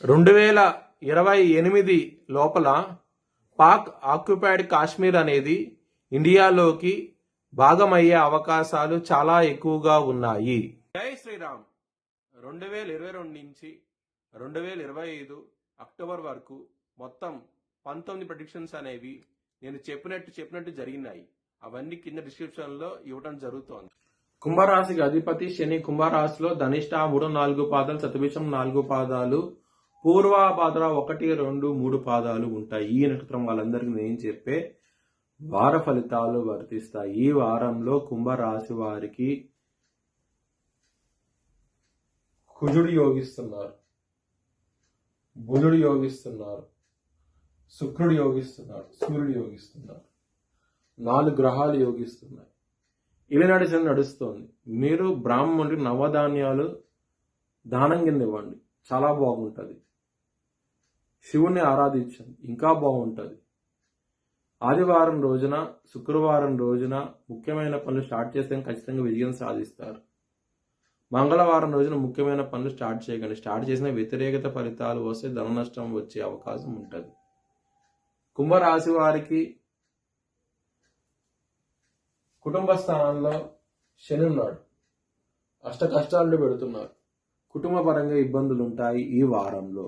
2028 లోపల పాక్ ఆక్యుపైడ్ కాశ్మీర్ అనేది ఇండియాలోకి భాగమయ్యే అవకాశాలు చాలా ఎక్కువగా ఉన్నాయి. జై శ్రీరామ్. 2022 నుంచి 2025 అక్టోబర్ వరకు మొత్తం 19 ప్రెడిక్షన్స్ అనేవి నేను చెప్పినట్టు జరిగినాయి. అవన్నీ కింద డిస్క్రిప్షన్ లో ఇవ్వడం జరుగుతోంది. కుంభరాశికి అధిపతి శని కుంభరాశిలో ధనిష్ట 3-4 పాదాలు, శతభిషం 4 పాదాలు, పూర్వాభాద్ర 1-2-3 పాదాలు ఉంటాయి. ఈ నక్షత్రం వాళ్ళందరికీ నేను చెప్పే వార ఫలితాలు వర్తిస్తాయి. ఈ వారంలో కుంభరాశి వారికి కుజుడు యోగిస్తున్నారు, బుధుడు యోగిస్తున్నారు, శుక్రుడు యోగిస్తున్నారు, సూర్యుడు యోగిస్తున్నారు. 4 గ్రహాలు యోగిస్తున్నాయి. ఇవి నడుస్తోంది. మీరు బ్రాహ్మణుడికి నవధాన్యాలు దానం కింద ఇవ్వండి, చాలా బాగుంటుంది. శివుణ్ణి ఆరాధించండి, ఇంకా బాగుంటుంది. ఆదివారం రోజున, శుక్రవారం రోజున ముఖ్యమైన పనులు స్టార్ట్ చేస్తే ఖచ్చితంగా విజయం సాధిస్తారు. మంగళవారం రోజున ముఖ్యమైన పనులు స్టార్ట్ చేయకండి. స్టార్ట్ చేసిన వ్యతిరేకత ఫలితాలు వస్తే ధన నష్టం వచ్చే అవకాశం ఉంటుంది. కుంభరాశి వారికి కుటుంబ స్థానంలో శని ఉన్నాడు, అష్ట కష్టాలు పెడుతున్నారు. కుటుంబ పరంగా ఇబ్బందులు ఉంటాయి. ఈ వారంలో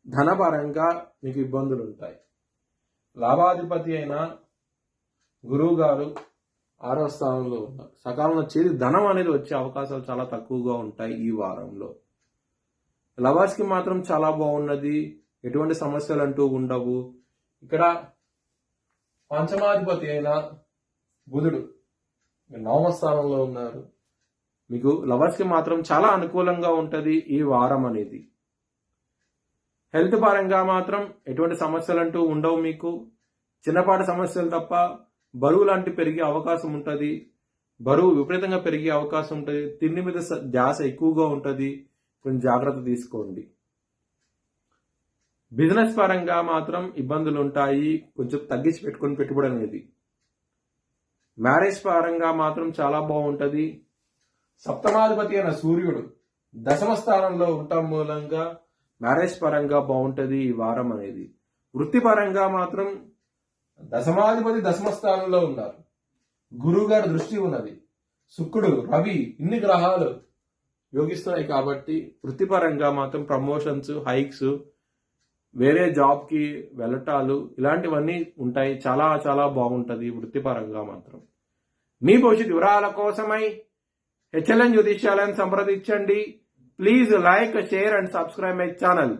ధనపరంగా మీకు ఇబ్బందులు ఉంటాయి. లాభాధిపతి అయిన గురువు గారు 6వ స్థానంలో ఉన్నారు. సకాలంలో చేరి ధనం అనేది వచ్చే అవకాశాలు చాలా తక్కువగా ఉంటాయి ఈ వారంలో. లవర్స్కి మాత్రం చాలా బాగున్నది, ఎటువంటి సమస్యలు అంటూ ఉండవు. ఇక్కడ పంచమాధిపతి అయిన బుధుడు 9వ స్థానంలో ఉన్నారు. మీకు లవర్స్కి మాత్రం చాలా అనుకూలంగా ఉంటుంది ఈ వారం అనేది. హెల్త్ పరంగా మాత్రం ఎటువంటి సమస్యలు అంటూ ఉండవు. మీకు చిన్నపాటి సమస్యలు తప్ప బరువు లాంటి పెరిగే అవకాశం ఉంటుంది. బరువు విపరీతంగా పెరిగే అవకాశం ఉంటుంది. తిండి మీద ధ్యాస ఎక్కువగా ఉంటుంది. కొంచెం జాగ్రత్త తీసుకోండి. బిజినెస్ పరంగా మాత్రం ఇబ్బందులు ఉంటాయి. కొంచెం తగ్గించి పెట్టుకొని పెట్టుబడి అనేది. మ్యారేజ్ పరంగా మాత్రం చాలా బాగుంటుంది. సప్తమాధిపతి అయిన సూర్యుడు 10వ స్థానంలో ఉండటం మూలంగా మ్యారేజ్ పరంగా బాగుంటుంది ఈ వారం అనేది. వృత్తిపరంగా మాత్రం దశమాధిపతి 10వ స్థానంలో ఉన్నారు. గురువు గారి దృష్టి ఉన్నది. శుక్రుడు, రవి, ఇన్ని గ్రహాలు యోగిస్తున్నాయి కాబట్టి వృత్తిపరంగా మాత్రం ప్రమోషన్స్, హైక్స్, వేరే జాబ్కి వెళ్ళటాలు ఇలాంటివన్నీ ఉంటాయి. చాలా చాలా బాగుంటుంది వృత్తిపరంగా మాత్రం. మీ భవిష్యత్ వివరాల కోసమై HLN జ్యోతిష్యాలను సంప్రదించండి. Please like, share and subscribe my channel.